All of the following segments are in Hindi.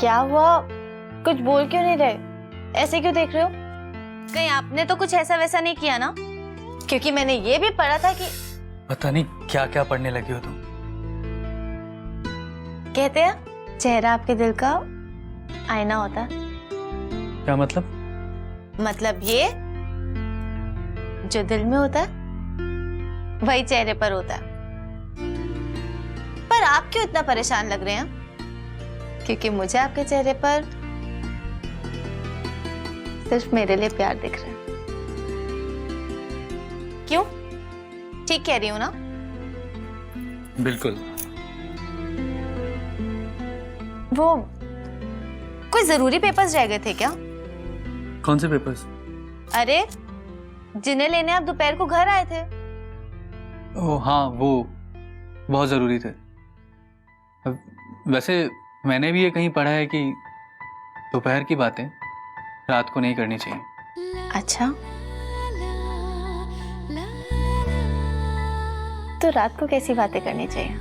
क्या हुआ? कुछ बोल क्यों नहीं रहे? ऐसे क्यों देख रहे हो? कहीं आपने तो कुछ ऐसा वैसा नहीं किया ना? क्योंकि मैंने ये भी पढ़ा था कि पता नहीं क्या क्या पढ़ने लगी हो तुम। कहते हैं चेहरा आपके दिल का आईना होता है। क्या मतलब? मतलब ये जो दिल में होता है वही चेहरे पर होता है। पर आप क्यों इतना परेशान लग रहे हैं? क्योंकि मुझे आपके चेहरे पर सिर्फ मेरे लिए प्यार दिख रहा है। क्यों? ठीक कह रही हूं ना? बिल्कुल। वो कोई जरूरी पेपर्स रह गए थे क्या? कौन से पेपर्स? अरे जिन्हें लेने आप दोपहर को घर आए थे। ओह हाँ, वो बहुत जरूरी थे। वैसे मैंने भी ये कहीं पढ़ा है कि दोपहर की बातें रात को नहीं करनी चाहिए। अच्छा, तो रात को कैसी बातें करनी चाहिए?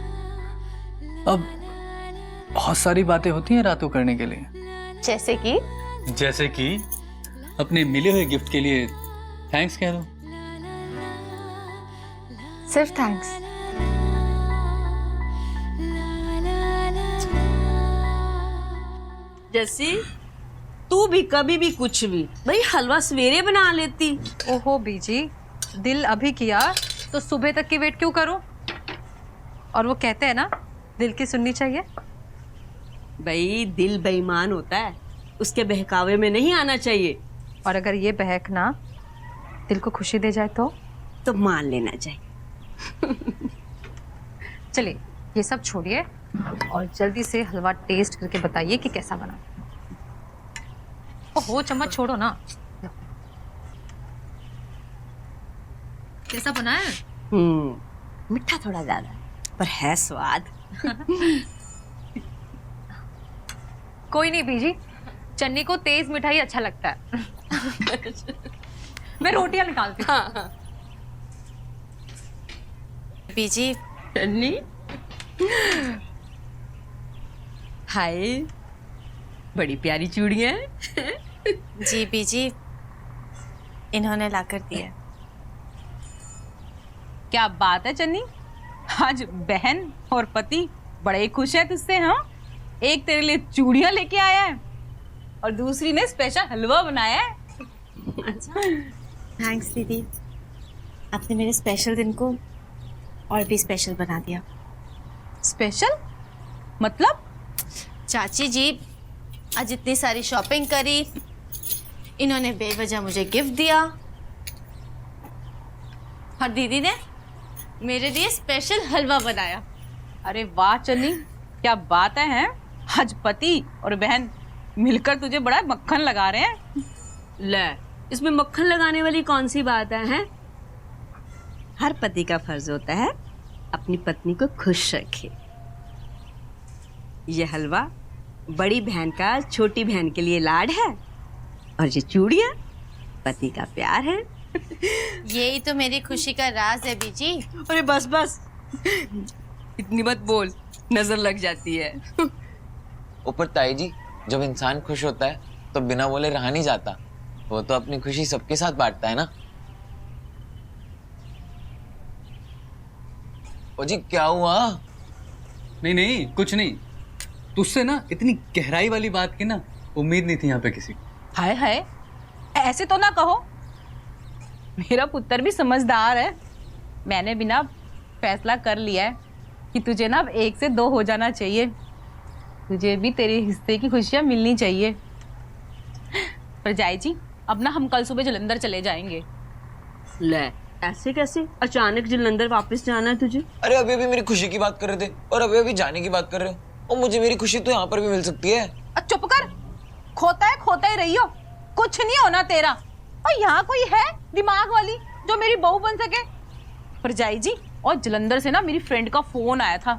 अब बहुत सारी बातें होती हैं रात को करने के लिए। जैसे कि अपने मिले हुए गिफ्ट के लिए थैंक्स कह दो। सिर्फ थैंक्स? जैसी तू भी कभी भी कुछ भी भाई हलवा सवेरे बना लेती। ओहो बीजी, दिल अभी किया तो सुबह तक की वेट क्यों करूं? और वो कहते हैं ना, दिल की सुननी चाहिए। भाई दिल बेईमान होता है, उसके बहकावे में नहीं आना चाहिए। और अगर ये बहकना दिल को खुशी दे जाए तो मान लेना चाहिए। चलिए ये सब छोड़िए और जल्दी से हलवा टेस्ट करके बताइए कि कैसा बना। ओहो चम्मच छोड़ो ना। कैसा बना है? मीठा थोड़ा ज्यादा पर है स्वाद। कोई नहीं बीजी, चन्नी को तेज मिठाई अच्छा लगता है। मैं रोटियां निकालती हूँ। हाँ। बीजी, चन्नी हाय बड़ी प्यारी चूड़ियां हैं। जी बीजी, इन्होंने लाकर दिया। क्या बात है चन्नी, आज बहन और पति बड़े खुश है तुझसे। हाँ, एक तेरे लिए चूड़ियां लेके आया है और दूसरी ने स्पेशल हलवा बनाया है। अच्छा, थैंक्स दीदी, आपने मेरे स्पेशल दिन को और भी स्पेशल बना दिया। स्पेशल मतलब? चाची जी आज इतनी सारी शॉपिंग करी, इन्होंने बेवजह मुझे गिफ्ट दिया और दीदी ने मेरे लिए स्पेशल हलवा बनाया। अरे वाह चन्नी, क्या बात है हैं? आज पति और बहन मिलकर तुझे बड़ा मक्खन लगा रहे हैं। ले, इसमें मक्खन लगाने वाली कौन सी बात है? हर पति का फर्ज होता है अपनी पत्नी को खुश रखे। ये हलवा बड़ी बहन का छोटी बहन के लिए लाड है और ये चूड़ियां पति का प्यार है। यही तो मेरी खुशी का राज है बीजी। अरे बस बस, इतनी मत बोल, नजर लग जाती है। ऊपर ताई जी, जब इंसान खुश होता है तो बिना बोले रहा नहीं जाता। वो तो अपनी खुशी सबके साथ बांटता है ना। ओ जी क्या हुआ? नहीं नहीं कुछ नहीं। तुझसे ना इतनी गहराई वाली बात की ना उम्मीद नहीं थी यहाँ पे किसी को। हाय हाय, ऐसे तो ना कहो, मेरा पुत्र भी समझदार है। मैंने भी ना फैसला कर लिया है कि तुझे ना अब 1 से 2 हो जाना चाहिए। तुझे भी तेरे हिस्से की खुशियां मिलनी चाहिए। पर जाए जी, अब ना हम कल सुबह जलंधर चले जाएंगे। ले, ऐसे कैसे अचानक जलंधर वापस जाना है तुझे? अरे अभी अभी मेरी खुशी की बात कर रहे थे और अभी अभी जाने की बात कर रहे हो। और मुझे मेरी खुशी तो यहाँ पर भी मिल सकती है। चुप कर, खोता ही रही हो, कुछ नहीं होना तेरा। और यहाँ कोई है दिमाग वाली जो मेरी बहू बन सके? पर जाई जी, और जलंधर से ना मेरी फ्रेंड का फोन आया था।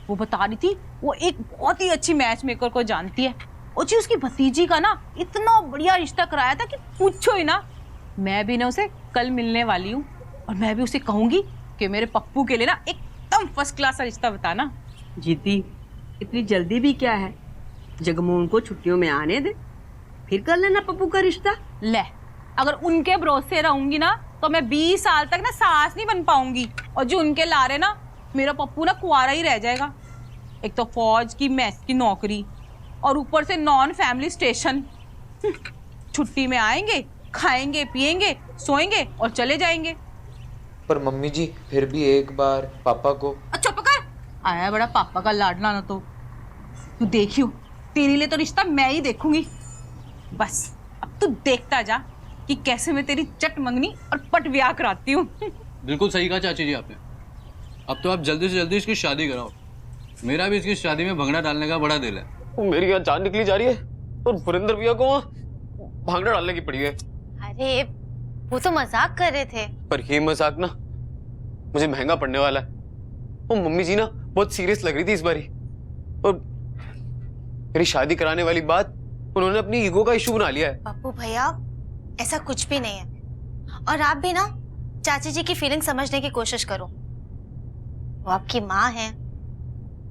वो बता रही थी वो एक बहुत ही अच्छी मैच मेकर को जानती है। और जी उसकी भतीजी का ना इतना बढ़िया रिश्ता कराया था कि पूछो ही ना। मैं भी ना उसे कल मिलने वाली हूँ और मैं भी उसे कहूंगी कि मेरे पप्पू के लिए ना एकदम फर्स्ट क्लास का रिश्ता बताना। जीती, इतनी जल्दी भी क्या है? जगमोहन को छुट्टियों में आने दे, फिर कर लेना पप्पू का रिश्ता। ले, अगर उनके भरोसे रहूंगी ना तो मैं 20 साल तक ना सास नहीं बन पाऊंगी, और जो उनके लारे ना मेरा पप्पू ना कुंवारा ही रह जाएगा। एक तो फौज की मैस की नौकरी और ऊपर से नॉन फैमिली स्टेशन। छुट्टी में आएंगे, खाएंगे, पिएंगे, सोएंगे और चले जाएंगे। पर मम्मी जी फिर भी एक बार पापा को। अच्छा पकड़, आया बड़ा पापा का लाडला ना तो तू देखियो, तेरे लिए तो रिश्ता मैं ही देखूंगी। बस अब तू देखता जा कि कैसे मैं तेरी चट मंगनी और पट ब्याह कराती हूँ। बिल्कुल सही कहा चाची जी आपने। अब तो आप जल्दी से जल्दी इसकी शादी कराओ। मेरा भी इसकी शादी में भंगड़ा डालने का बड़ा दिल है। वो मेरी यहाँ जान निकली जा रही है और वरिंदर भैया को भांगड़ा डालने की पड़ी है। अरे वो तो मजाक कर रहे थे। पर ये मजाक ना मुझे महंगा पड़ने वाला है। वो मम्मी जी ना बहुत सीरियस लग रही थी इस बारी, और मेरी शादी कराने वाली बात उन्होंने अपनी ईगो का इशू बना लिया है। पप्पू भैया ऐसा कुछ भी नहीं है, और आप भी ना चाची जी की फीलिंग समझने की कोशिश करो। वो आपकी माँ है,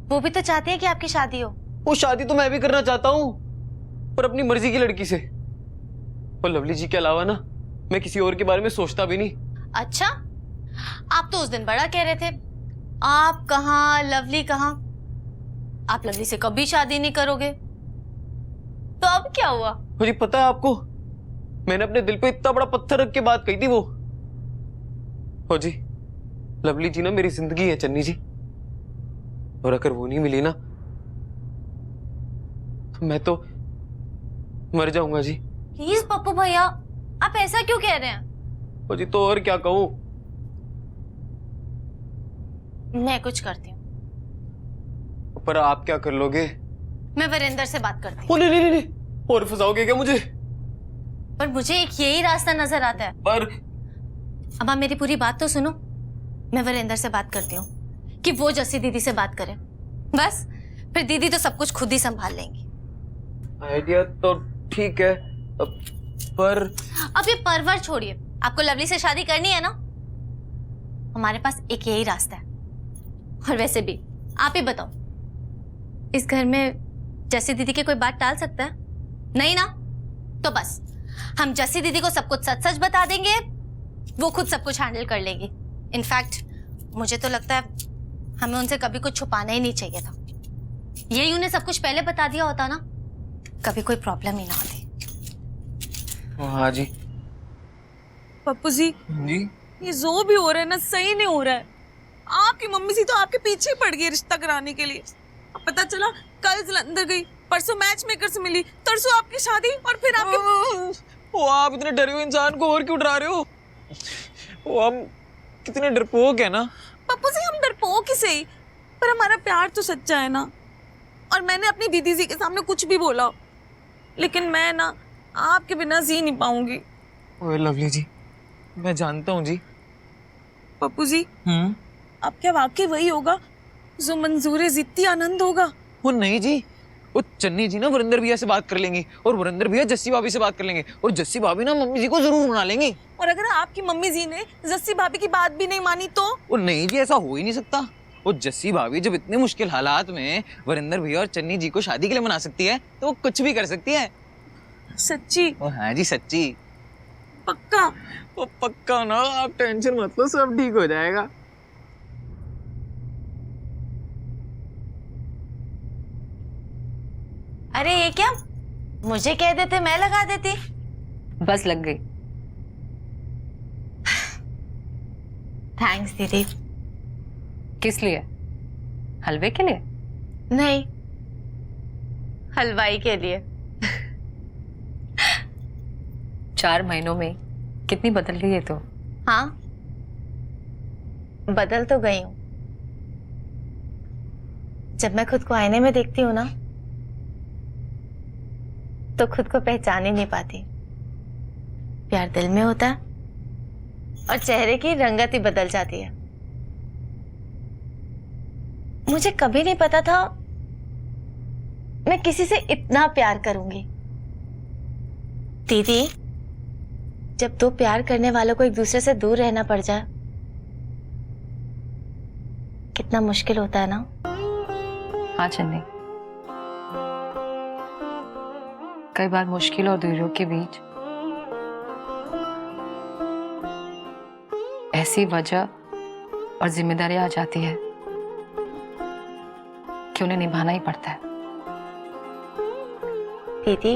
वो भी तो चाहते हैं कि आपकी शादी हो। वो शादी तो मैं भी करना चाहता हूँ, पर अपनी मर्जी की लड़की से। और लवली जी के अलावा ना मैं किसी और के बारे में सोचता भी नहीं। अच्छा, आप तो उस दिन बड़ा कह रहे थे, आप कहाँ लवली कहाँ, आप लवली से कभी शादी नहीं करोगे, तो अब क्या हुआ? मुझे पता है आपको, मैंने अपने दिल पे इतना बड़ा पत्थर रख के बात कही थी वो। हो जी, लवली जी ना मेरी जिंदगी है चन्नी जी, और अगर वो नहीं मिली ना तो मैं तो मर जाऊंगा जी। प्लीज पप्पू भैया, आप ऐसा क्यों कह रहे हैं? हो जी, तो और क्या कहूं। मैं कुछ करती हूँ। पर आप क्या कर लोगे? मैं वीरेंद्र से बात करती हूँ। ओ नहीं नहीं नहीं, और फंसाओगे क्या मुझे? पर मुझे एक यही रास्ता नजर आता है। पर अब आप मेरी पूरी बात तो सुनो। मैं वीरेंद्र से बात करती हूँ कि वो जस्सी दीदी से बात करें, बस फिर दीदी तो सब कुछ खुद ही संभाल लेंगी। आइडिया तो ठीक है, पर अब ये परवर छोड़िए, आपको लवली से शादी करनी है ना, हमारे पास एक यही रास्ता है। और वैसे भी आप ही बताओ, इस घर में जस्सी दीदी की कोई बात टाल सकता है? नहीं ना? तो बस हम जस्सी दीदी को सब कुछ सच सच बता देंगे, वो खुद सब कुछ हैंडल कर लेगी। इनफैक्ट मुझे तो लगता है हमें उनसे कभी कुछ छुपाना ही नहीं चाहिए था। यही उन्हें सब कुछ पहले बता दिया होता ना, कभी कोई प्रॉब्लम ही ना होती। हाँ जी। पप्पू जी, ये जो भी हो रहा है ना सही नहीं हो रहा है। आपकी मम्मी सी तो आपके पीछे ही पड़ गई रिश्ता कराने के लिए। पता चला कल जलंधर गई, परसों मैच मेकर से मिली, तरसों आपकी शादी, और फिर आपके वो आप इतने डरे हुए इंसान को और क्यों डरा रहे हो? वो हम कितने डरपोक है ना। पप्पू जी, हम डरपोक ही सही, पर हमारा प्यार तो सच्चा है ना। और मैंने अपनी दीदी जी के सामने कुछ भी बोला, लेकिन मैं ना आपके बिना जी नहीं पाऊंगी। ओए लवली जी, मैं जानता हूँ जी। पप्पू जी, अब क्या वाकई वही होगा जो मंजूर जिद्दी आनंद होगा? वो नहीं जी, वो चन्नी जी ना वरिंदर भैया से बात कर लेंगी, और वरिंदर भैया जस्सी भाभी से बात कर लेंगे, और जस्सी भाभी ना मम्मी जी को जरूर मना लेंगी। और अगर आपकी मम्मी जी ने जस्सी भाभी की बात भी नहीं मानी तो? वो नहीं जी, ऐसा हो ही नहीं सकता। वो जस्सी भाभी जब इतने मुश्किल हालात में वरिंदर भैया और चन्नी जी को शादी के लिए मना सकती है, तो वो कुछ भी कर सकती है। सच्ची? ओ हाँ जी, सच्ची। पक्का? वो पक्का ना, आप टेंशन मत लो, सब ठीक हो जाएगा। अरे ये क्या, मुझे कह देते मैं लगा देती। बस लग गई। थैंक्स दीदी। किस लिए? हलवे के लिए? नहीं, हलवाई के लिए। 4 महीनों में कितनी बदल गई है तो। हाँ, बदल तो गई हूं। जब मैं खुद को आईने में देखती हूँ ना, तो खुद को पहचान ही नहीं पाती। प्यार दिल में होता है और चेहरे की रंगत ही बदल जाती है। मुझे कभी नहीं पता था मैं किसी से इतना प्यार करूंगी। दीदी, जब 2 प्यार करने वालों को एक दूसरे से दूर रहना पड़ जाए, कितना मुश्किल होता है ना। हाँ चन्नी, कई बार मुश्किल और दूरियों के बीच ऐसी वजह और जिम्मेदारी आ जाती है कि उन्हें निभाना ही पड़ता है। दीदी,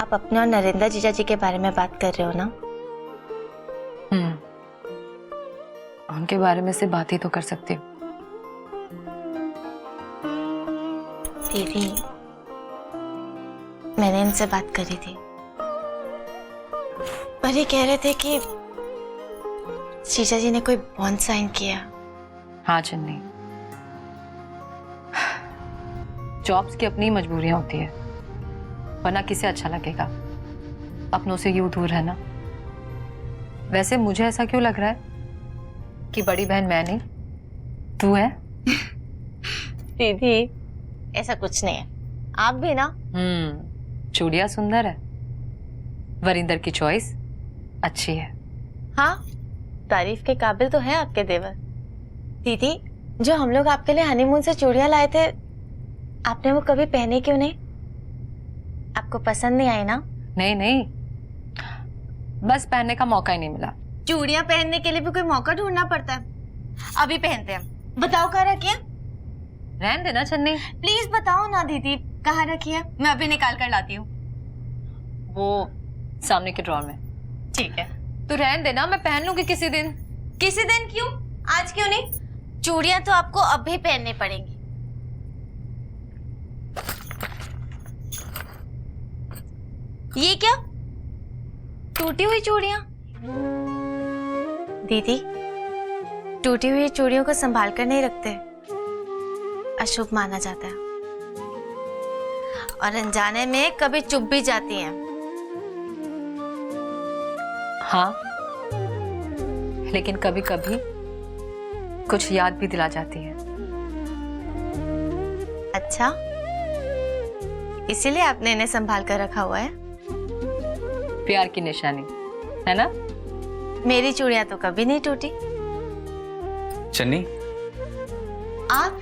आप अपने और नरेंद्र जीजा जी के बारे में बात कर रहे हो ना? उनके बारे में से बात ही तो कर सकती हूँ। दीदी, मैंने इनसे बात करी थी, पर ये कह रहे थे कि जीजा जी ने कोई बॉन्ड साइन किया। हाँ चन्नी, जॉब्स की अपनी मजबूरियां होती है, वरना किसे अच्छा लगेगा अपनों से यूं दूर रहना। वैसे मुझे ऐसा क्यों लग रहा है कि बड़ी बहन मैं नहीं तू है? दीदी, ऐसा कुछ नहीं है, आप भी ना। चूड़िया सुंदर है, वरिंदर की चॉइस अच्छी है। हाँ, तारीफ के काबिल तो है आपके देवर। दीदी, जो हम लोग आपके लिए हनीमून से चूड़ियां लाए थे, आपने वो कभी पहनी क्यों नहीं? आपको पसंद नहीं आई ना? नहीं नहीं, बस पहनने का मौका ही नहीं मिला। चूड़ियां पहनने के लिए भी कोई मौका ढूंढना पड़ता है। अभी पहनते हैं, बताओ कहाँ रखी है? रहने देना चन्नी। प्लीज बताओ ना दीदी, कहाँ रखी है? मैं अभी निकाल कर लाती हूँ। वो सामने के ड्रॉर में। ठीक है, तू रहने देना, मैं पहन लूंगी किसी दिन। किसी दिन क्यों? आज क्यों नहीं? चूड़ियां तो आपको अभी पहननी पड़ेंगी। ये क्या? टूटी हुई चूड़ियां? दीदी, टूटी हुई चूड़ियों को संभाल कर नहीं रखते, अशुभ माना जाता है, और अनजाने में कभी चुभ भी जाती हैं। हाँ, लेकिन कभी कभी कुछ याद भी दिला जाती है। अच्छा, इसीलिए आपने इन्हें संभाल कर रखा हुआ है? प्यार की निशानी है ना? मेरी चूड़ियां तो कभी नहीं टूटी। चन्नी, आप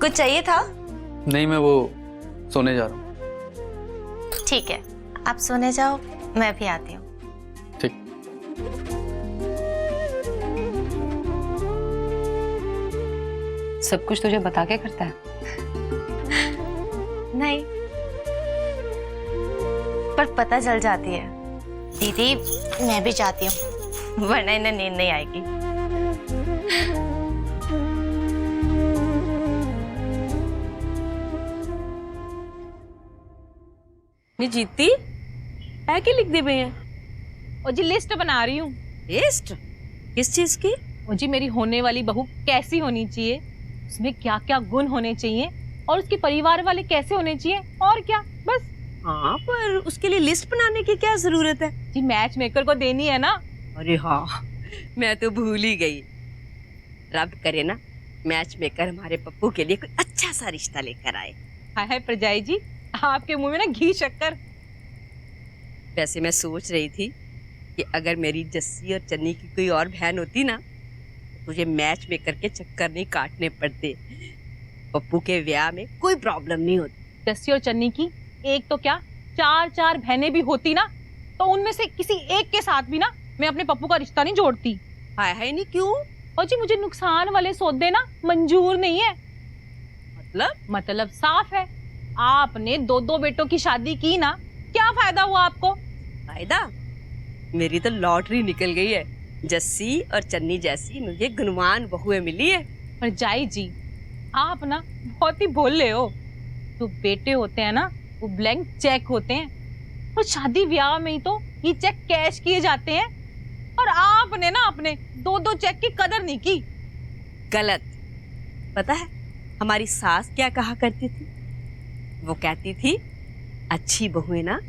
कुछ चाहिए था? नहीं, मैं वो सोने जा रहा हूँ। ठीक है, आप सोने जाओ, मैं भी आती हूँ। ठीक। सब कुछ तुझे बता के करता है? नहीं, पर पता चल जाती है। दीदी, मैं भी चाहती हूँ, वरना इन्हें नींद नहीं आएगी। नहीं जीती, है कि लिख दे भैया हैं? और जी लिस्ट बना रही हूँ। लिस्ट किस चीज की? और जी मेरी होने वाली बहू कैसी होनी चाहिए, उसमें क्या क्या गुण होने चाहिए, और उसके परिवार वाले कैसे होने चाहिए, और क्या, बस। हाँ, पर उसके लिए लिस्ट बनाने की क्या जरूरत है? जी मैच मेकर को देनी है ना। अरे हाँ, मैं तो भूल ही गई। रब करे ना मैच मेकर हमारे पप्पू के लिए कोई अच्छा सा रिश्ता लेकर आए। हाय हाय प्रजाई जी, आपके मुंह में ना घी शक्कर। वैसे मैं सोच रही थी कि अगर मेरी जस्सी और चन्नी की कोई और बहन होती ना, तो तुझे मैच मेकर के चक्कर नहीं काटने पड़ते, पप्पू के ब्याह में कोई प्रॉब्लम नहीं होती। जस्सी और चन्नी की एक तो क्या 4 बहनें भी होती ना, तो उनमें से किसी एक के साथ भी ना मैं अपने पप्पू का रिश्ता नहीं जोड़ती। हाय हाय, नहीं क्यों? और जी मुझे नुकसान वाले सौदे ना मंजूर नहीं है। मतलब साफ है, आपने 2 बेटों की शादी की ना, क्या फायदा हुआ आपको? फायदा? मेरी तो लॉटरी निकल गई है। जस्सी और चन्नी जैसी मुझे गुणवान बहुएं मिली है। पर जाई जी, आप ना बहुत ही भोले हो। जो बेटे होते हैं ना, वो ब्लैंक चेक होते हैं, और शादी ब्याह में ही तो ये चेक कैश किए जाते हैं, और आपने ना अपने 2 चेक की कदर नहीं की। गलत। पता है हमारी सास क्या कहा करती थी? वो कहती थी अच्छी बहुएं ना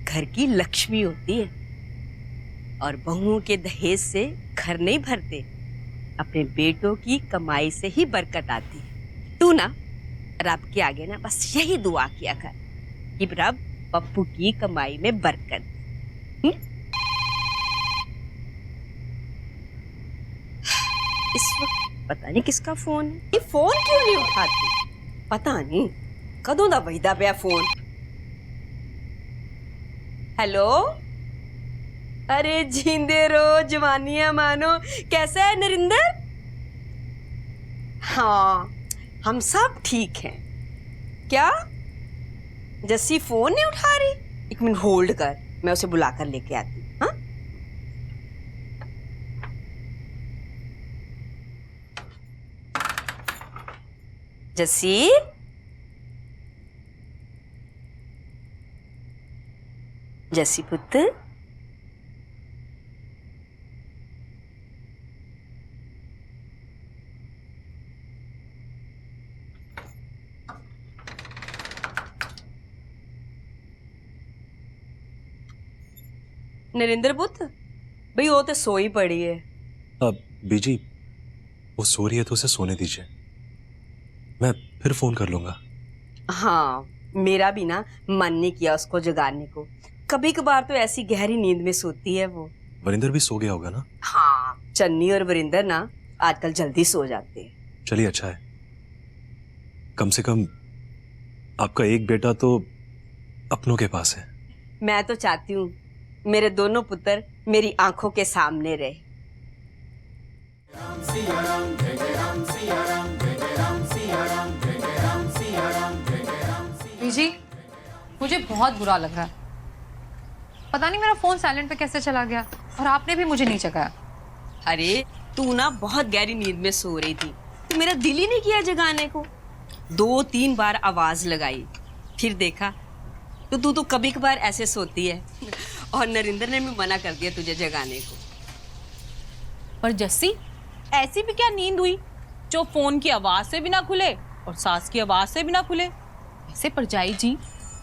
घर की लक्ष्मी होती है, और बहुओं के दहेज से घर नहीं भरते, अपने बेटों की कमाई से ही बरकत आती है। तू ना रब के आगे ना बस यही दुआ किया कर कि रब पप्पू की कमाई में बरकत। इस वक्त पता नहीं किसका फोन है। ये फोन क्यों नहीं उठाती? पता नहीं कदों दा वहीदा पिया फोन। हेलो, अरे जींदे रहो, जवानियां मानो। कैसा है नरिंदर? हाँ, हम सब ठीक हैं। क्या जस्सी फोन नहीं उठा रही? एक मिनट होल्ड कर, मैं उसे बुलाकर लेके आती हूँ। हाँ? जस्सी, जस्सी पुत्र, नरेंद्र पुत्र, भाई वो तो सोई पड़ी है। अब बीजी, वो सो रही है तो उसे सोने दीजिए, मैं फिर फोन कर लूंगा। हाँ, मेरा भी ना मन नहीं किया उसको जगाने को। कभी कभार तो ऐसी गहरी नींद में सोती है वो। वरिंदर भी सो गया होगा ना? हाँ, चन्नी और वरिंदर ना आजकल जल्दी सो जाते हैं। चलिए अच्छा है, कम से कम आपका एक बेटा तो अपनों के पास है। मैं तो चाहती हूँ मेरे दोनों पुत्र मेरी आंखों के सामने रहे। जी, मुझे बहुत बुरा लग रहा है। पता नहीं मेरा फोन साइलेंट पे कैसे चला गया और आपने भी मुझे नहीं जगाया। अरे तू ना बहुत गहरी नींद में सो रही थी तो मेरा दिल ही नहीं किया जगाने को। 2-3 बार आवाज लगाई, फिर देखा तो तू तो कभी कभार ऐसे सोती है। और नरिंदर ने भी मना कर दिया तुझे जगाने को। पर जस्सी, ऐसी भी क्या नींद हुई जो फोन की आवाज से भी ना खुले और सास की आवाज से भी ना खुले? ऐसे परजाई जी,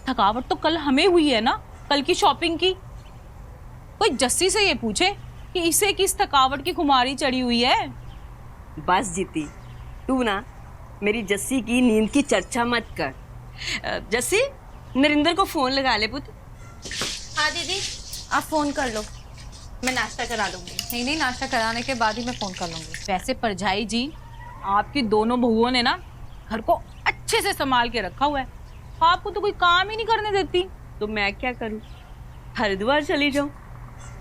थकावट तो कल हमें हुई है ना, कल की शॉपिंग की। कोई जस्सी से ये पूछे कि इसे किस थकावट की खुमारी चढ़ी हुई है। बस जीती, तू ना मेरी जस्सी की नींद की चर्चा मत कर। जस्सी, नरिंदर को फोन लगा ले पुत्र। हाँ दीदी, आप फोन कर लो, मैं नाश्ता करा दूंगी। नहीं नहीं, नाश्ता कराने के बाद ही मैं फोन कर लूंगी। वैसे परजाई जी, आपकी दोनों बहुओं ने ना घर को अच्छे से संभाल के रखा हुआ है, आपको तो कोई काम ही नहीं करने देती। तो मैं क्या करूं, हरिद्वार चली जाऊं?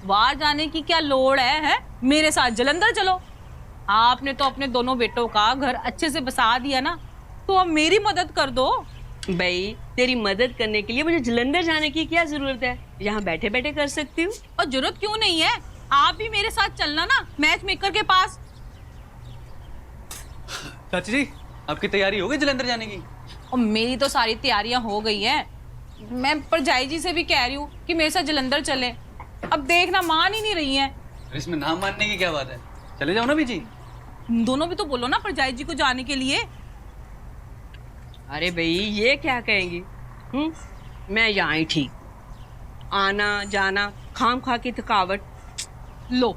बाहर जाने की क्या लोड़ है? मेरे साथ जलंधर चलो। आपने तो अपने दोनों बेटों का घर अच्छे से बसा दिया ना, तो अब मेरी मदद कर दो। भाई, तेरी मदद करने के लिए मुझे जलंधर जाने की क्या जरूरत है? यहाँ बैठे बैठे कर सकती हूँ। और जरूरत क्यों नहीं है, आप भी मेरे साथ चलना ना मैच मेकर के पास। चाची जी, आपकी तैयारी हो गई जलंधर जाने की? और मेरी तो सारी तैयारियां हो गई हैं। मैं परजाई जी से भी कह रही हूँ कि मेरे साथ जलंधर चले। अब देखना, मान ही नहीं रही हैं। इसमें नाम मानने की क्या बात है, चले जाओ ना बीजी। दोनों भी तो बोलो ना परजाई जी को जाने के लिए। अरे भाई, ये क्या कहेंगी? मैं यहाँ ही ठीक, आना जाना, खाम खा की थकावट। लो,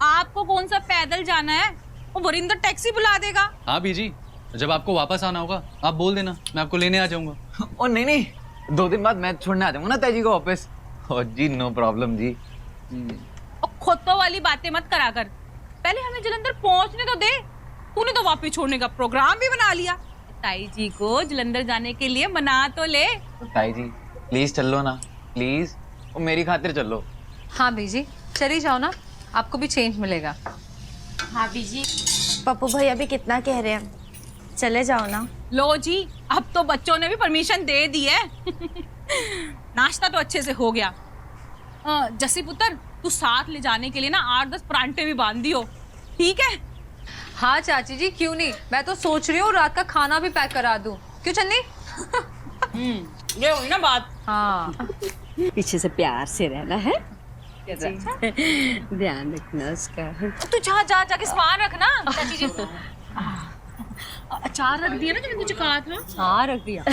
आपको कौन सा पैदल जाना है, वो वरिंदर टैक्सी बुला देगा। हाँ बीजी, जब आपको वापस आना होगा आप बोल देना, मैं आपको लेने आ जाऊंगा। और नहीं नहीं, 2 दिन बाद मैं छोड़ने आ जाऊंगा ना ताई जी को वापस। और जी नो प्रॉब्लम जी। और खोतों वाली बातें मत करा कर, पहले हमें जलंधर पहुंचने तो दे। तूने तो वापस छोड़ने का प्रोग्राम भी बना लिया। ताई जी को जलंधर जाने के लिए मना तो ले। ताई जी प्लीज चल लो ना, प्लीज, और मेरी खातिर चल लो। हाँ बीजी, चली जाओ ना, आपको भी चेंज मिलेगा। हाँ बीजी, पप्पू भैया भी कितना कह रहे हैं, चले जाओ ना। लो जी, अब तो बच्चों ने भी परमिशन दे दी है। नाश्ता तो अच्छे से हो गया। जस्सी पुत्र, तू साथ ले जाने के लिए ना 8-10 परांठे भी बांध दियो, ठीक है? हाँ चाची जी, क्यों नहीं, मैं तो सोच रही हूँ रात का खाना भी पैक करा दूँ। क्यों चन्नी? ये हुई ना बात। हाँ, पीछे से प्यार से रहना है, ध्यान रखना उसका। तू जाके सामान रखना। चाची जी, अचार रख दिया ना जो मैंने तुझे कहा था। हाँ रख दिया।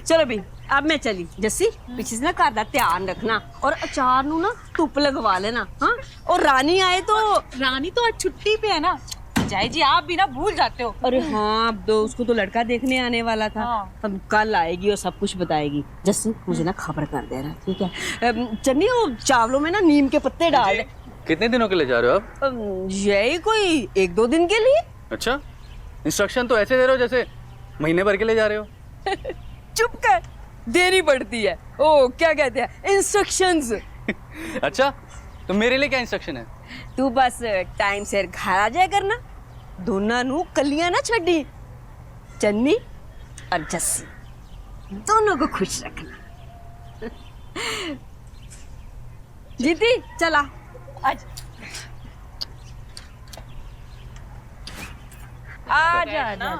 चलो भी, अब मैं चली। जस्सी, पीछे से ना घर का ध्यान रखना, और अचार नू ना धुप लगवा लेना। हाँ, और रानी आए तो। रानी तो आज छुट्टी पे है ना। जय जी, आप भी ना भूल जाते हो। अरे हाँ, अब तो उसको तो लड़का देखने आने वाला था। हाँ। अब कल आएगी और सब कुछ बताएगी। जस्सी, मुझे ना खबर कर देना, ठीक है? चन्नी, वो चावलों में ना नीम के पत्ते डाल दे। कितने दिनों के लिए जा रहे हो आप? यही कोई 1-2 दिन के लिए। अच्छा, इंस्ट्रक्शन तो ऐसे दे रहे हो जैसे महीने भर के लिए जा रहे हो। चुप कर, देनी पड़ती है। ओ क्या कहते हैं, इंस्ट्रक्शंस। अच्छा, तो मेरे लिए क्या इंस्ट्रक्शन है? तू बस टाइम से घर आ जाया करना, दोनों नू कलियां ना छड़ी, चन्नी और जस्सी दोनों को खुश रखना। जीती चला आज आजा आजा